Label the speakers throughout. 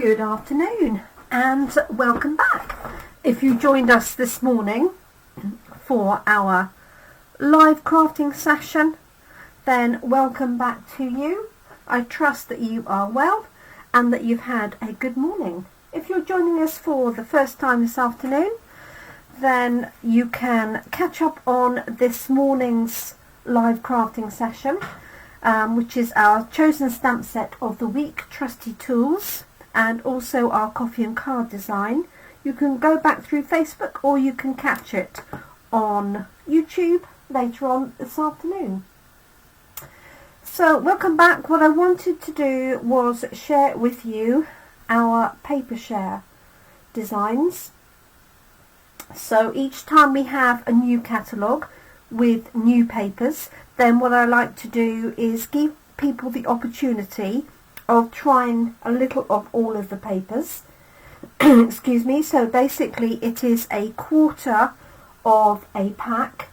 Speaker 1: Good afternoon and welcome back. If you joined us this morning for our live crafting session, then welcome back to you. I trust that you are well and that you've had a good morning. If you're joining us for the first time this afternoon, then you can catch up on this morning's live crafting session, which is our chosen stamp set of the week, Trusty Tools, and also our coffee and card design. You can go back through Facebook or you can catch it on YouTube later on this afternoon. So welcome back. What I wanted to do was share with you our paper share designs. So each time we have a new catalogue with new papers, then what I like to do is give people the opportunity of trying a little of all of the papers. Excuse me. So basically it is a quarter of a pack.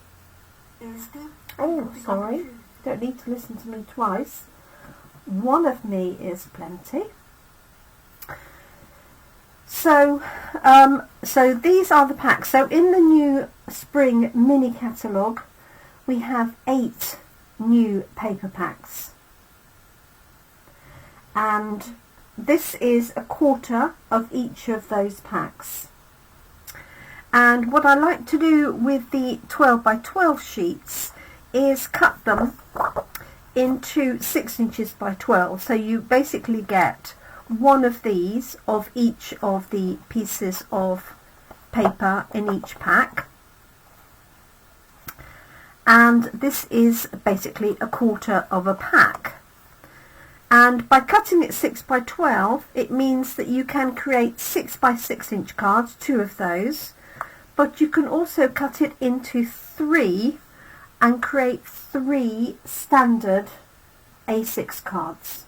Speaker 1: Oh, sorry. Don't need to listen to me twice. One of me is plenty. So these are the packs. So in the new Spring Mini Catalogue, we have 8 new paper packs. And this is a quarter of each of those packs. And what I like to do with the 12 by 12 sheets is cut them into 6 inches by 12. So you basically get one of these of each of the pieces of paper in each pack. And this is basically a quarter of a pack. And by cutting it 6 by 12, it means that you can create 6 by 6 inch cards, 2 of those, but you can also cut it into 3 and create 3 standard A6 cards.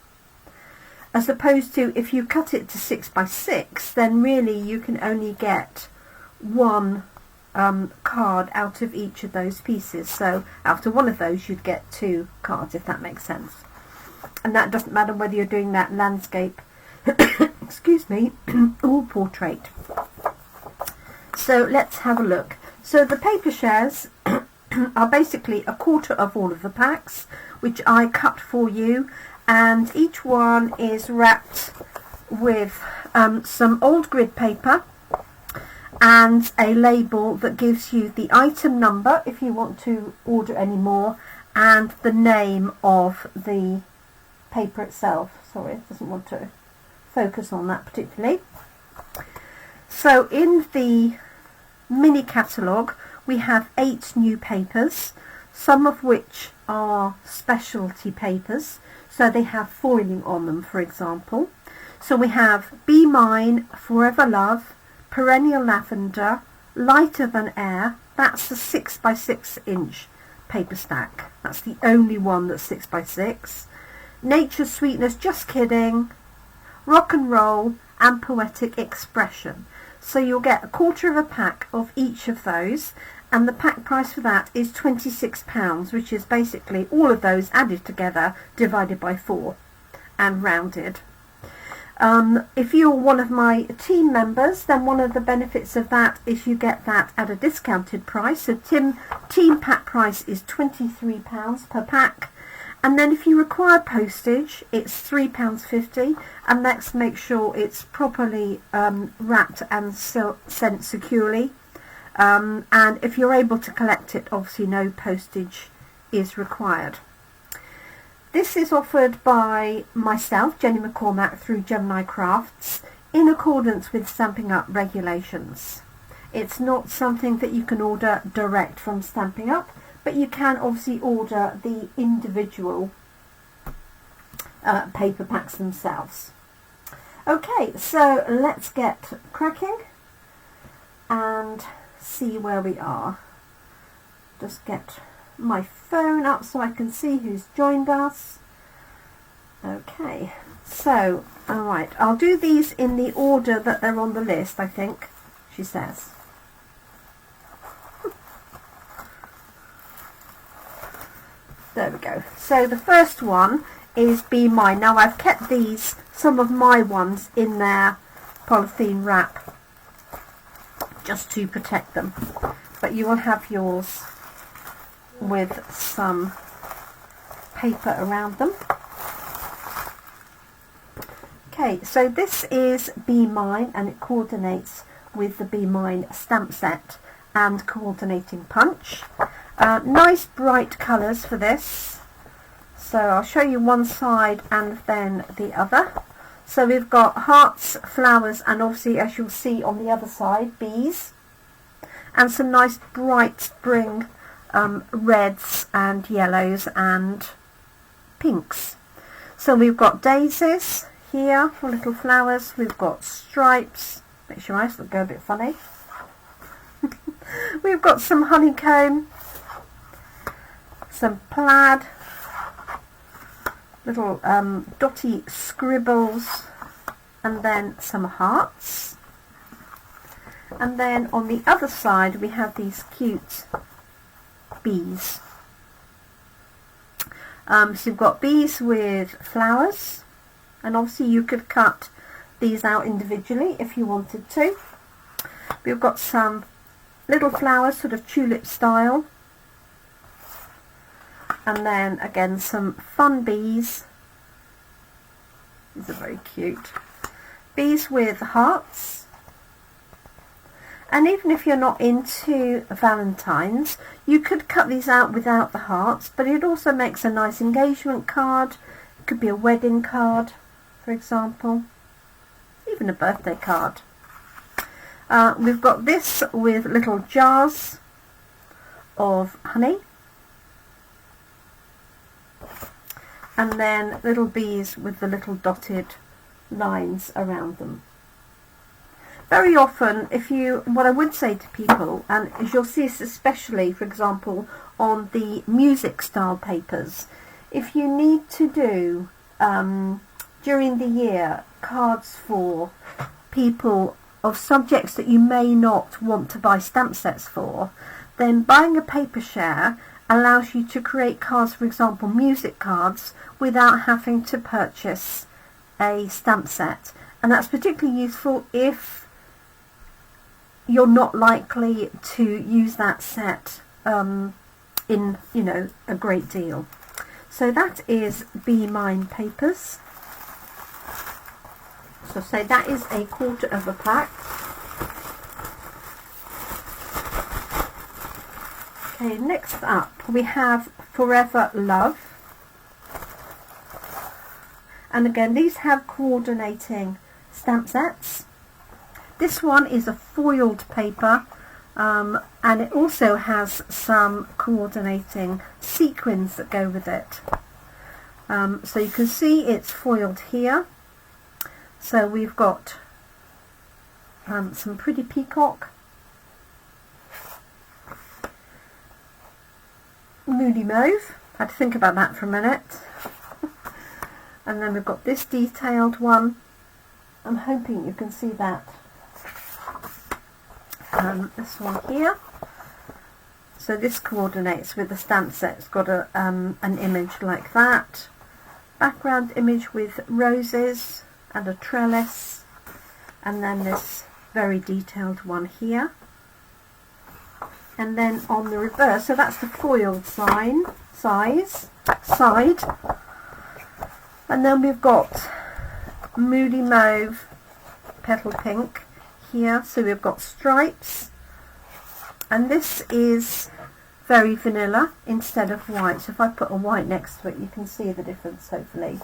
Speaker 1: As opposed to if you cut it to 6 by 6, then really you can only get 1 card out of each of those pieces. So after one of those you'd get 2 cards, if that makes sense. And that doesn't matter whether you're doing that landscape, excuse me, or portrait. So let's have a look. So the paper shares are basically a quarter of all of the packs, which I cut for you, and each one is wrapped with some old grid paper and a label that gives you the item number if you want to order any more, and the name of the paper itself. Sorry, it doesn't want to focus on that particularly. So in the mini catalogue we have 8 new papers, some of which are specialty papers, so they have foiling on them, for example. So we have Be Mine, Forever Love, Perennial Lavender, Lighter Than Air. That's a 6 by 6 inch paper stack. That's the only one that's 6 by 6. Nature's Sweetness, Just Kidding, Rock and Roll, and Poetic Expression. So you'll get a quarter of a pack of each of those, and the pack price for that is £26, which is basically all of those added together divided by 4 and rounded. If you're one of my team members, then one of the benefits of that is you get that at a discounted price. So team pack price is £23 per pack. And then if you require postage, it's £3.50, and let's make sure it's properly wrapped and sent securely. And if you're able to collect it, obviously no postage is required. This is offered by myself, Jenny McCormack, through Jemini Crafts in accordance with Stampin' Up regulations. It's not something that you can order direct from Stampin' Up, but you can obviously order the individual paper packs themselves. Okay, so let's get cracking and see where we are. Just get my phone up so I can see who's joined us. Okay, so alright, I'll do these in the order that they're on the list, I think, she says. There we go. So the first one is Be Mine. Now I've kept these, some of my ones, in their polythene wrap just to protect them, but you will have yours with some paper around them. Okay, so this is Be Mine, and it coordinates with the Be Mine stamp set and coordinating punch. Nice bright colours for this. So I'll show you one side and then the other. So we've got hearts, flowers, and obviously, as you'll see on the other side, bees. And some nice bright spring reds and yellows and pinks. So we've got daisies here for little flowers. We've got stripes. Makes your eyes look go a bit funny. We've got some honeycomb, some plaid, little dotty scribbles, and then some hearts. And then on the other side we have these cute bees. So you've got bees with flowers, and obviously you could cut these out individually if you wanted to. We've got some little flowers, sort of tulip style, and then again some fun bees. These are very cute. Bees with hearts. And even if you're not into Valentine's, you could cut these out without the hearts, but it also makes a nice engagement card. It could be a wedding card, for example, even a birthday card. We've got this with little jars of honey, and then little bees with the little dotted lines around them. Very often, what I would say to people, and as you'll see this especially, for example, on the music style papers, if you need to do, during the year, cards for people of subjects that you may not want to buy stamp sets for, then buying a paper share allows you to create cards, for example, music cards, without having to purchase a stamp set. And that's particularly useful if you're not likely to use that set in, a great deal. So that is Be Mine papers. So say that is a quarter of a pack. Okay, next up we have Forever Love. And again, these have coordinating stamp sets. This one is a foiled paper, and it also has some coordinating sequins that go with it. So you can see it's foiled here. So we've got some pretty peacock, moody mauve. I had to think about that for a minute. And then we've got this detailed one. I'm hoping you can see that. This one here. So this coordinates with the stamp set. It's got an image like that. Background image with roses and a trellis. And then this very detailed one here. And then on the reverse, so that's the foiled side. And then we've got moody mauve, petal pink here. So we've got stripes, and this is very vanilla instead of white. So if I put a white next to it, you can see the difference, hopefully.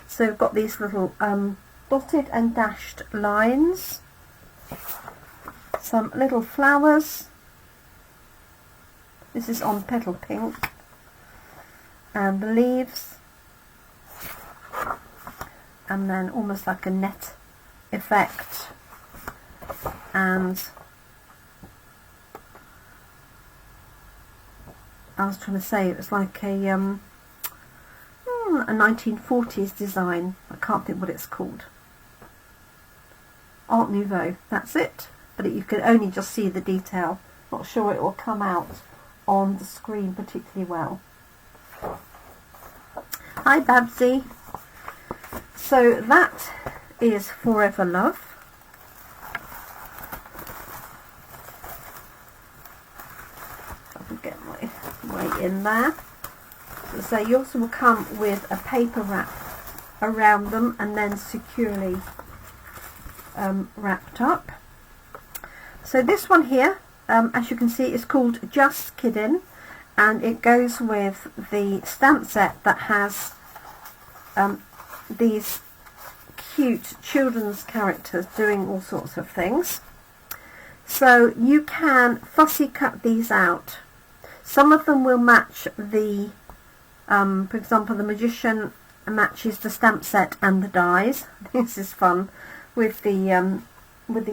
Speaker 1: So we've got these little dotted and dashed lines, some little flowers. This is on petal pink, and the leaves, and then almost like a net effect, and I was trying to say it was like a 1940s design. I can't think what it's called. Art Nouveau, that's it. But you can only just see the detail. Not sure it will come out on the screen particularly well. Hi Babsy. So that is Forever Love. I'll get my way in there. So yours will come with a paper wrap around them and then securely wrapped up. So this one here, as you can see, is called Just Kiddin', and it goes with the stamp set that has these cute children's characters doing all sorts of things. So you can fussy cut these out. Some of them will match the for example, the magician matches the stamp set and the dies. This is fun with the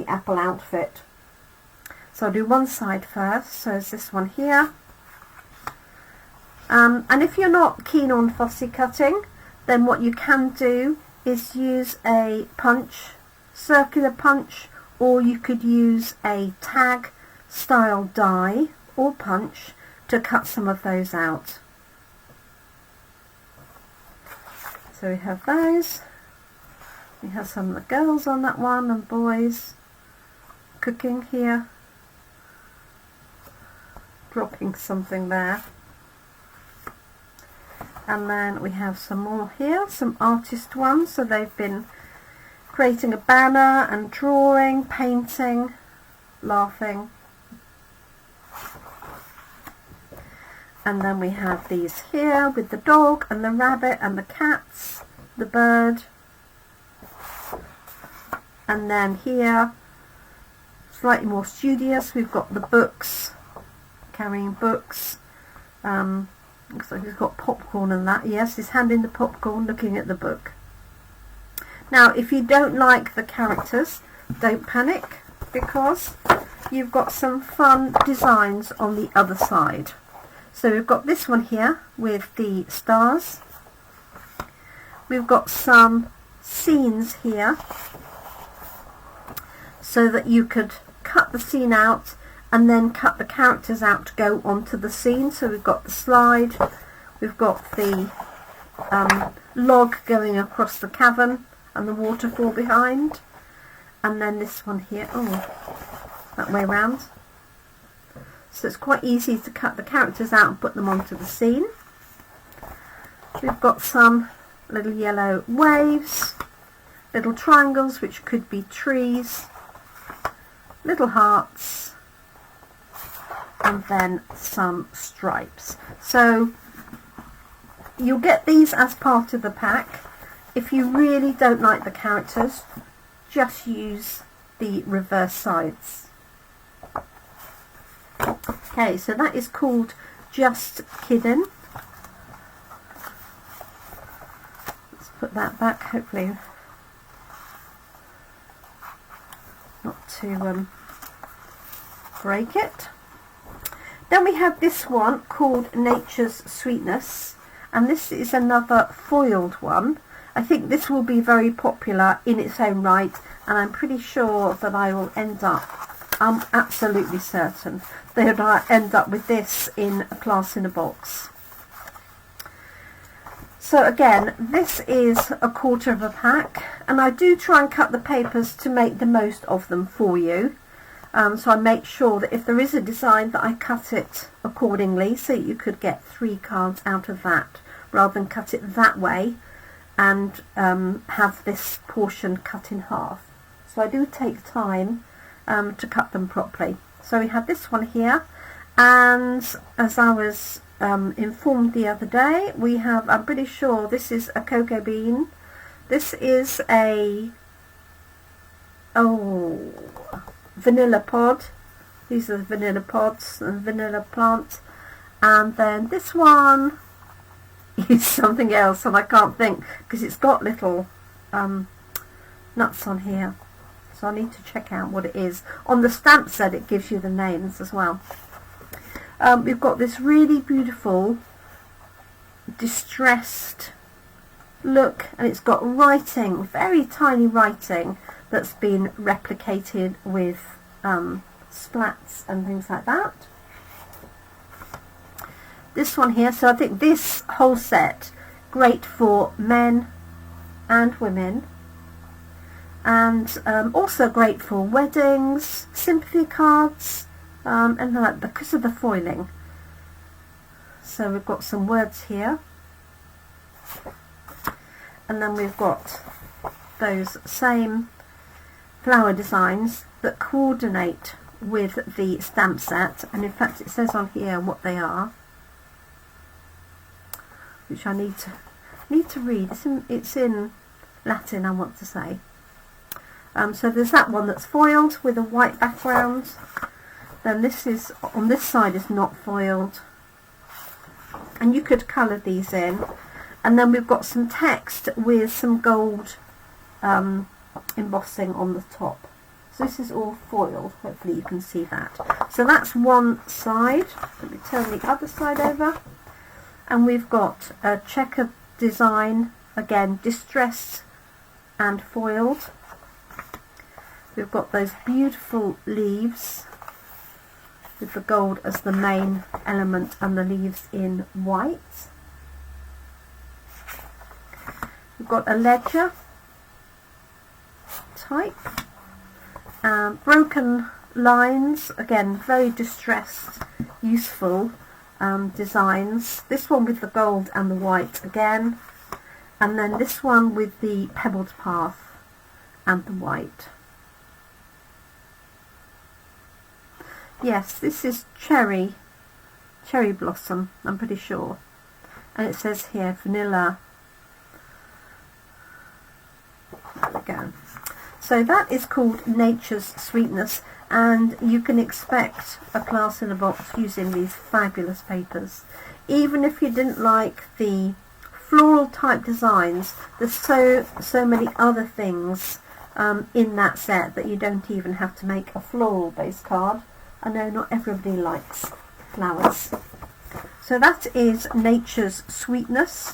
Speaker 1: apple outfit. So I'll do one side first. So it's this one here. And if you're not keen on fussy cutting, then what you can do is use a punch, circular punch, or you could use a tag style die or punch to cut some of those out. So we have those. We have some of the girls on that one and boys cooking here, dropping something there. And then we have some more here, some artist ones. So they've been creating a banner and drawing, painting, laughing. And then we have these here with the dog and the rabbit and the cats, the bird. And then here, slightly more studious, we've got the books, carrying books. Looks like he's got popcorn and that. Yes, he's handing the popcorn, looking at the book. Now, if you don't like the characters, don't panic, because you've got some fun designs on the other side. So we've got this one here with the stars. We've got some scenes here so that you could cut the scene out and then cut the characters out to go onto the scene. So we've got the slide, we've got the log going across the cavern and the waterfall behind, and then this one here, that way round. So it's quite easy to cut the characters out and put them onto the scene. We've got some little yellow waves, little triangles which could be trees, little hearts, and then some stripes. So you'll get these as part of the pack. If you really don't like the characters, just use the reverse sides. Okay, so that is called Just Kiddin'. Let's put that back, hopefully not to break it. Then we have this one called Nature's Sweetness, and this is another foiled one. I think this will be very popular in its own right, and I'm pretty sure that I will end up, I'm absolutely certain that I'll end up with this in a class in a box. So again, this is 1/4 of a pack, and I do try and cut the papers to make the most of them for you. So I make sure that if there is a design that I cut it accordingly, so you could get 3 cards out of that rather than cut it that way and have this portion cut in half. So I do take time to cut them properly. So we have this one here, and as I was informed the other day, we have, I'm pretty sure this is a cocoa bean. This is a vanilla pod. These are the vanilla pods and vanilla plant. And then this one is something else, and I can't think because it's got little nuts on here. So I need to check out what it is. On the stamp set it gives you the names as well. We've got this really beautiful distressed look, and it's got writing, very tiny writing, that's been replicated with splats and things like that. This one here, so I think this whole set great for men and women, and also great for weddings, sympathy cards, and that because of the foiling. So we've got some words here, and then we've got those same flower designs that coordinate with the stamp set, and in fact it says on here what they are, which I need to read. It's in Latin, I want to say. So there's that one that's foiled with a white background. Then this is on this side is not foiled, and you could colour these in. And then we've got some text with some gold embossing on the top. So this is all foiled. Hopefully you can see that. So that's one side. Let me turn the other side over. And we've got a checker design, again distressed and foiled. We've got those beautiful leaves with the gold as the main element and the leaves in white. We've got a ledger type, broken lines, again very distressed, useful designs. This one with the gold and the white again, and then this one with the pebbled path and the white. Yes, this is cherry blossom, I'm pretty sure, and it says here vanilla. There we go. So that is called Nature's Sweetness, and you can expect a class in a box using these fabulous papers. Even if you didn't like the floral type designs, there's so many other things in that set that you don't even have to make a floral based card. I know not everybody likes flowers. So that is Nature's Sweetness.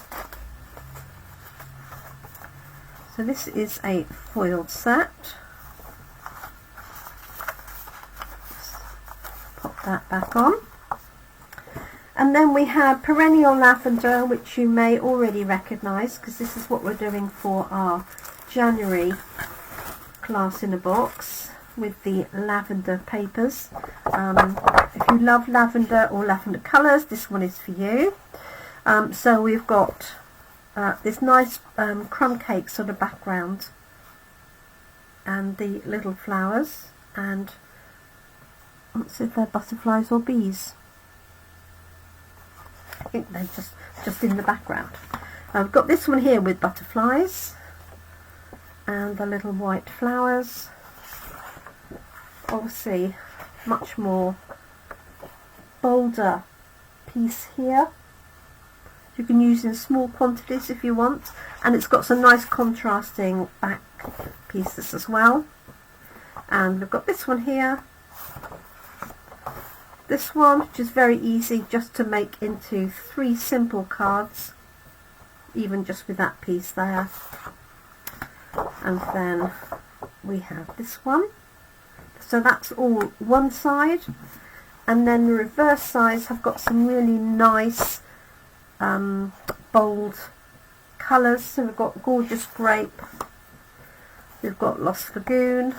Speaker 1: So this is a foiled set. Pop that back on. And then we have Perennial Lavender, which you may already recognise because this is what we're doing for our January class in a box with the lavender papers. If you love lavender or lavender colours, this one is for you. So we've got this nice crumb cake sort of background and the little flowers, and let's see if they're butterflies or bees. I think they're just in the background. I've got this one here with butterflies and the little white flowers. Obviously much more bolder piece here. You can use in small quantities if you want, and it's got some nice contrasting back pieces as well. And we've got this one here, this one, which is very easy just to make into 3 simple cards, even just with that piece there. And then we have this one. So that's all one side, and then the reverse sides have got some really nice bold colours. So we've got Gorgeous Grape, we've got Lost Lagoon,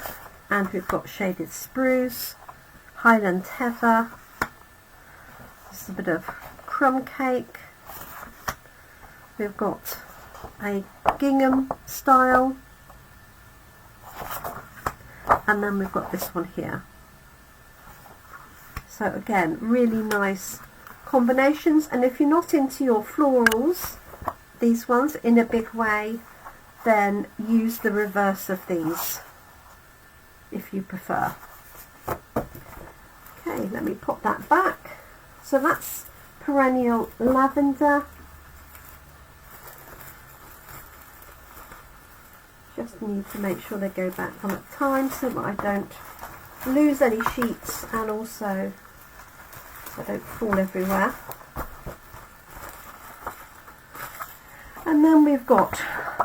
Speaker 1: and we've got Shaded Spruce, Highland Heather, just a bit of crumb cake, we've got a gingham style, and then we've got this one here. So again, really nice combinations, and if you're not into your florals, these ones, in a big way, then use the reverse of these if you prefer. Okay, let me pop that back. So that's Perennial Lavender. Just need to make sure they go back on at time so that I don't lose any sheets, and also so they don't fall everywhere. And then we've got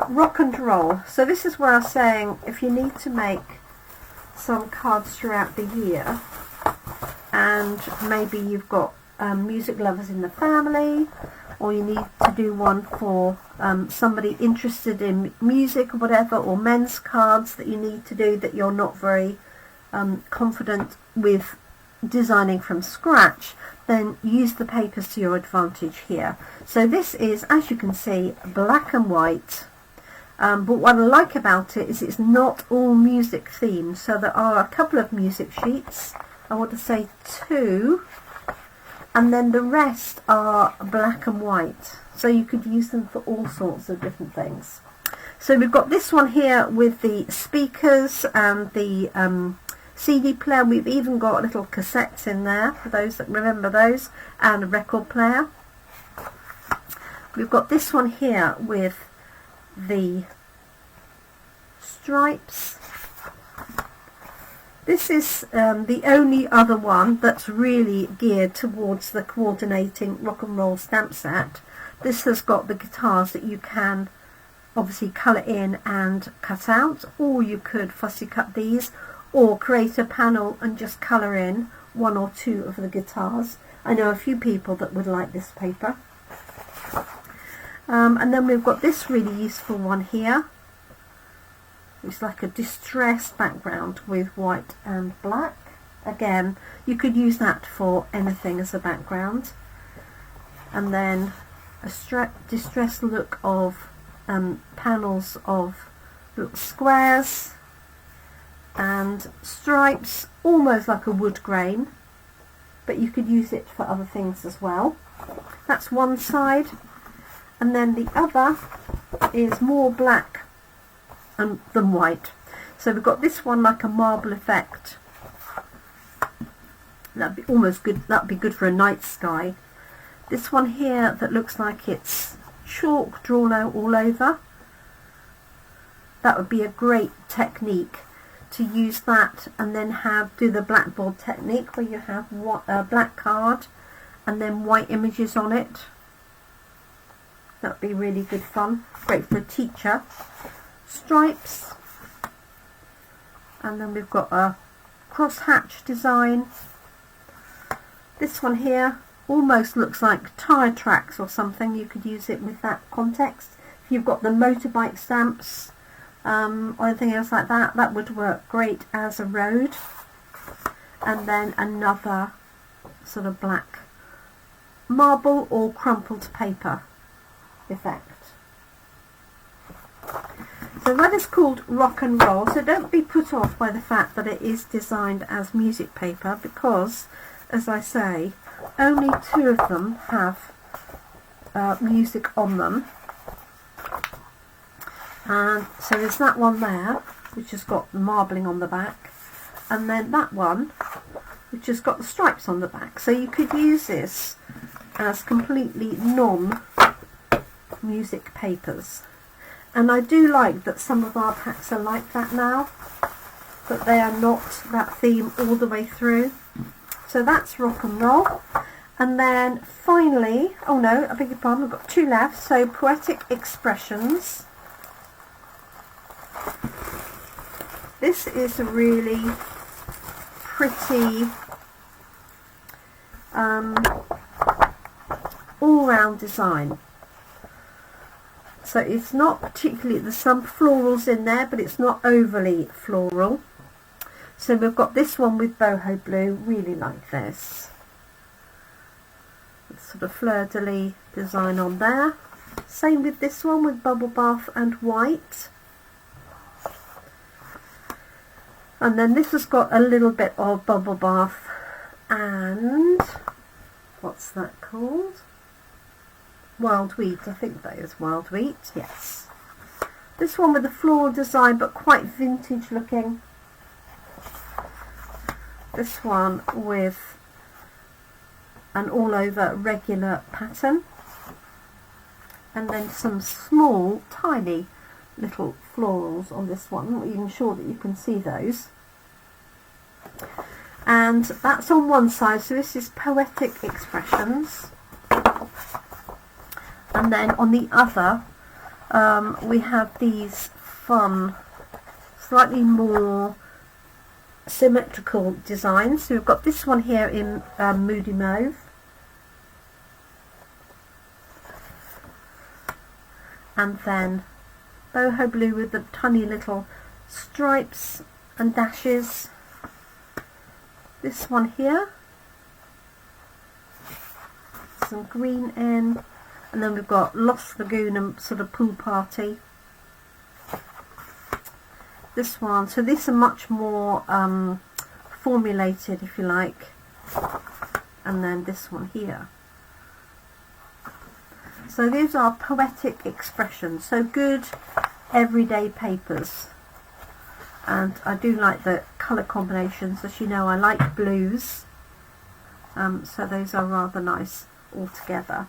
Speaker 1: Rock and Roll. So this is where I was saying if you need to make some cards throughout the year, and maybe you've got music lovers in the family, or you need to do one for somebody interested in music or whatever, or men's cards that you need to do that you're not very confident with designing from scratch, then use the papers to your advantage here. So this is, as you can see, black and white, but what I like about it is it's not all music themed. So there are a couple of music sheets, I want to say 2, and then the rest are black and white, so you could use them for all sorts of different things. So we've got this one here with the speakers and the CD player. We've even got little cassettes in there for those that remember those, and a record player. We've got this one here with the stripes. This is the only other one that's really geared towards the coordinating rock and roll stamp set. This has got the guitars that you can obviously colour in and cut out, or you could fussy cut these, or create a panel and just colour in 1 or 2 of the guitars. I know a few people that would like this paper. And then we've got this really useful one here. It's like a distressed background with white and black. Again, you could use that for anything as a background. And then a distressed look of panels of little squares and stripes, almost like a wood grain, but you could use it for other things as well. That's one side, and then the other is more black than white. So we've got this one like a marble effect. That'd be almost good. That'd be good for a night sky. This one here that looks like it's chalk drawn out all over. That would be a great technique to use that, and then do the blackboard technique where you have a black card and then white images on it. That'd be really good fun. Great for a teacher. Stripes, and then we've got a crosshatch design. This one here almost looks like tyre tracks or something. You could use it with that context. If you've got the motorbike stamps or anything else like that, that would work great as a road. And then another sort of black marble or crumpled paper effect. So that is called rock and roll. So don't be put off by the fact that it is designed as music paper, because, as I say, only 2 of them have music on them. And so there's that one there, which has got marbling on the back, and then that one, which has got the stripes on the back. So you could use this as completely non-music papers. And I do like that some of our packs are like that now, that they are not that theme all the way through. So that's rock and roll. And then finally, oh no, I beg your pardon, I've got 2 left. So Poetic Expressions. This is a really pretty all-round design. So it's not particularly, there's some florals in there, but it's not overly floral. So we've got this one with boho blue, really like this. Sort of fleur-de-lis design on there. Same with this one with bubble bath and white. And then this has got a little bit of bubble bath and, what's that called? Wild wheat, I think that is wild wheat, yes. This one with a floral design but quite vintage looking. This one with an all over regular pattern. And then some small, tiny little florals on this one. I'm not even sure that you can see those. And that's on one side, so this is Poetic Expressions. And then on the other, we have these fun, slightly more symmetrical designs. So we've got this one here in Moody Mauve. and then boho blue with the tiny little stripes and dashes. This one here, some green in, and then we've got Lost Lagoon and sort of pool party. This one, so these are much more formulated, if you like, and then this one here. So these are Poetic Expressions, so good everyday papers. And I do like the colour combinations. As you know, I like blues, so those are rather nice all together.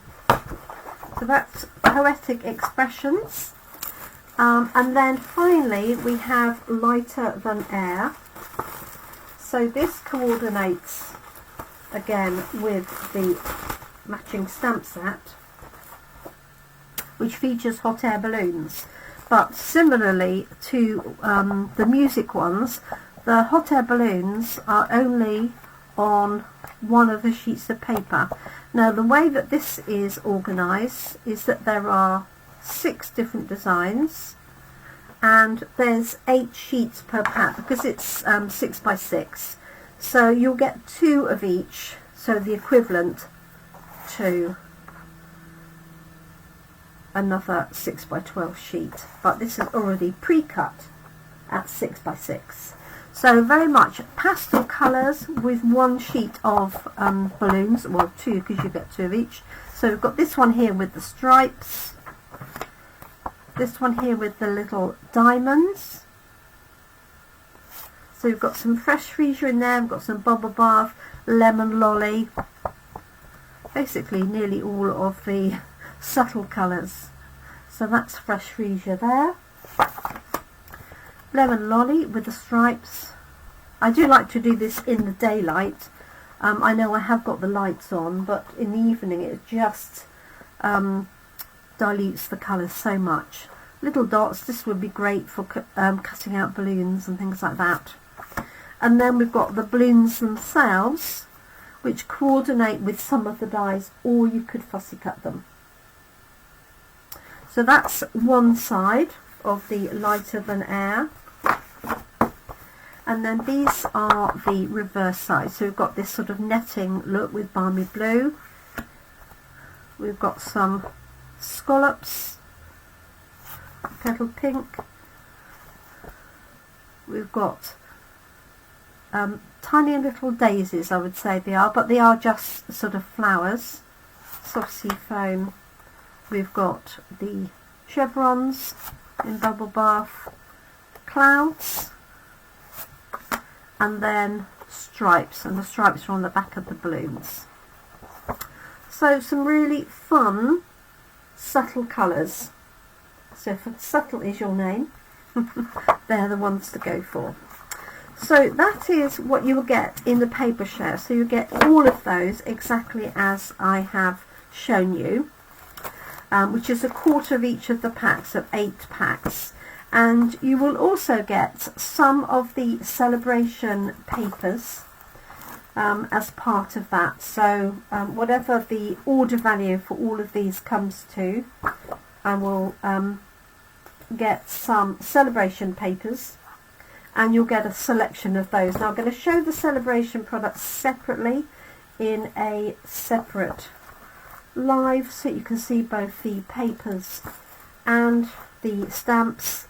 Speaker 1: So that's Poetic Expressions. And then finally we have Lighter Than Air. So this coordinates again with the matching stamp set, which features hot air balloons. But similarly to the music ones, the hot air balloons are only on one of the sheets of paper. Now the way that this is organised is that there are 6 different designs, and there's 8 sheets per pack because it's 6 by 6. So you'll get 2 of each, so the equivalent to another 6 by 12 sheet, but this is already pre-cut at 6 by 6. So very much pastel colours with 1 sheet of balloons, well 2 because you get 2 of each. So we've got this one here with the stripes, this one here with the little diamonds. So we've got some fresh freesia in there, we've got some bubble bath, lemon lolly, basically nearly all of the subtle colours. So that's fresh freesia there. Lemon lolly with the stripes. I do like to do this in the daylight. I know I have got the lights on, but in the evening it just dilutes the colours so much. Little dots, this would be great for cutting out balloons and things like that. And then we've got the balloons themselves, which coordinate with some of the dies, or you could fussy cut them. So that's one side of the Lighter Than Air. And then these are the reverse side. So we've got this sort of netting look with balmy blue. We've got some scallops, petal pink. We've got tiny little daisies, I would say they are, but they are just sort of flowers. Soft sea foam. We've got the chevrons in bubble bath, clouds, and then stripes, and the stripes are on the back of the balloons. So some really fun, subtle colours. So if subtle is your name, they're the ones to go for. So that is what you will get in the paper share. So you get all of those exactly as I have shown you, which is a quarter of each of the packs of 8 packs. And you will also get some of the celebration papers as part of that. So whatever the order value for all of these comes to, I will get some celebration papers, and you'll get a selection of those. Now I'm going to show the celebration products separately in a separate live, so you can see both the papers and the stamps,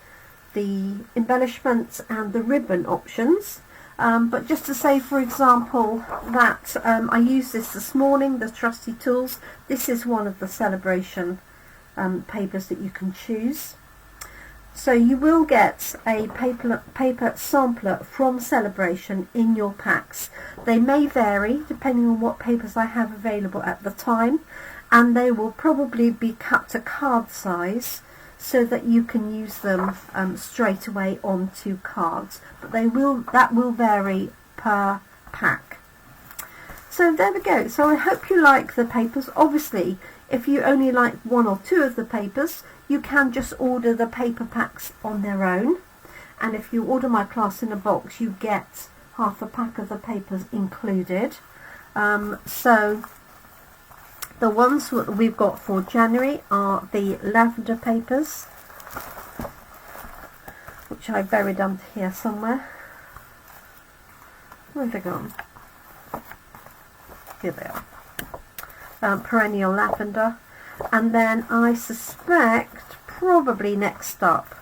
Speaker 1: the embellishments and the ribbon options. But just to say, for example, that I used this morning, the trusty tools. This is one of the celebration papers that you can choose. So you will get a paper sampler from Sale-a-bration in your packs. They may vary depending on what papers I have available at the time, and they will probably be cut to card size so that you can use them straight away onto cards. But that will vary per pack. So there we go. So I hope you like the papers. Obviously, if you only like 1 or 2 of the papers, you can just order the paper packs on their own. And if you order my class in a box, you get half a pack of the papers included. So The ones that we've got for January are the lavender papers, which I've buried under here somewhere. Where have they gone? Here they are. Perennial Lavender. And then I suspect probably next up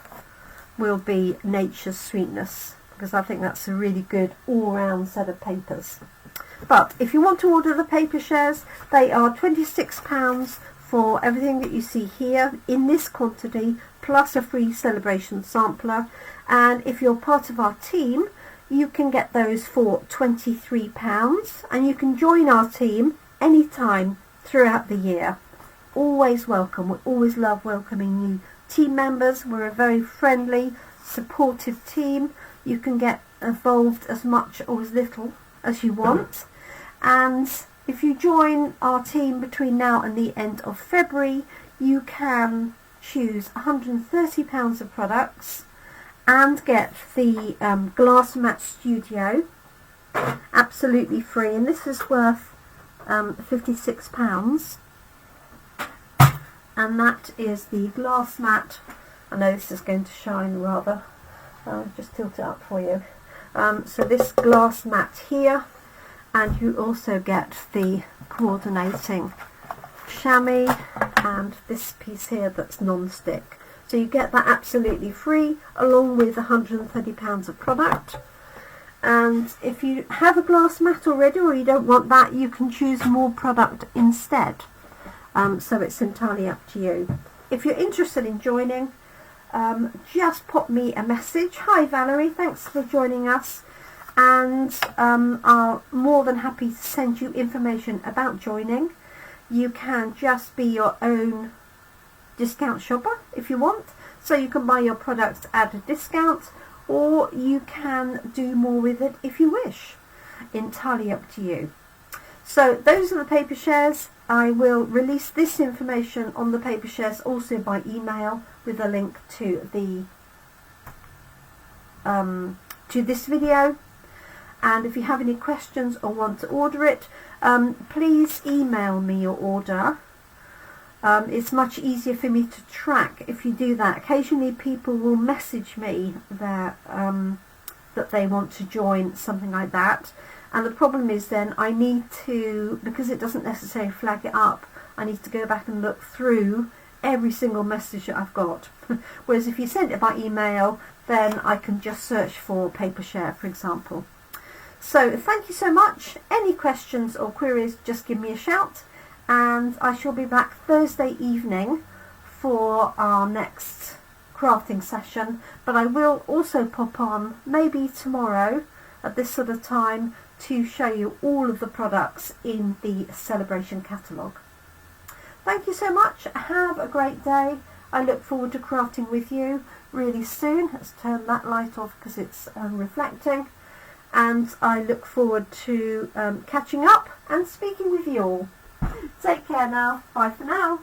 Speaker 1: will be Nature's Sweetness, because I think that's a really good all-round set of papers. But if you want to order the paper shares, they are £26 for everything that you see here in this quantity, plus a free Sale-a-bration sampler. And if you're part of our team, you can get those for £23, and you can join our team anytime throughout the year. Always welcome. We always love welcoming new team members. We're a very friendly, supportive team. You can get involved as much or as little as you want. And if you join our team between now and the end of February, you can choose £130 of products and get the Glass Mat Studio absolutely free. And this is worth £56. And that is the glass mat. I know this is going to shine rather. I'll just tilt it up for you. So this glass mat here, and you also get the coordinating chamois and this piece here that's non-stick. So you get that absolutely free along with £130 of product. And if you have a glass mat already or you don't want that, you can choose more product instead. So it's entirely up to you. If you're interested in joining, just pop me a message. Hi Valerie, thanks for joining us, and I'm more than happy to send you information about joining. You can just be your own discount shopper if you want, so you can buy your products at a discount, or you can do more with it if you wish. Entirely up to you. So those are the paper shares. I will release this information on the paper shares also by email with a link to the to this video. And if you have any questions or want to order it, please email me your order. It's much easier for me to track if you do that. Occasionally people will message me that they want to join something like that. And the problem is then I need to, because it doesn't necessarily flag it up, I need to go back and look through every single message that I've got. Whereas if you send it by email, then I can just search for paper share, for example. So thank you so much. Any questions or queries, just give me a shout. And I shall be back Thursday evening for our next crafting session. But I will also pop on maybe tomorrow at this sort of time to show you all of the products in the Sale-a-bration catalogue. Thank you so much. Have a great day. I look forward to crafting with you really soon. Let's turn that light off because it's reflecting. And I look forward to catching up and speaking with you all. Take care now. Bye for now.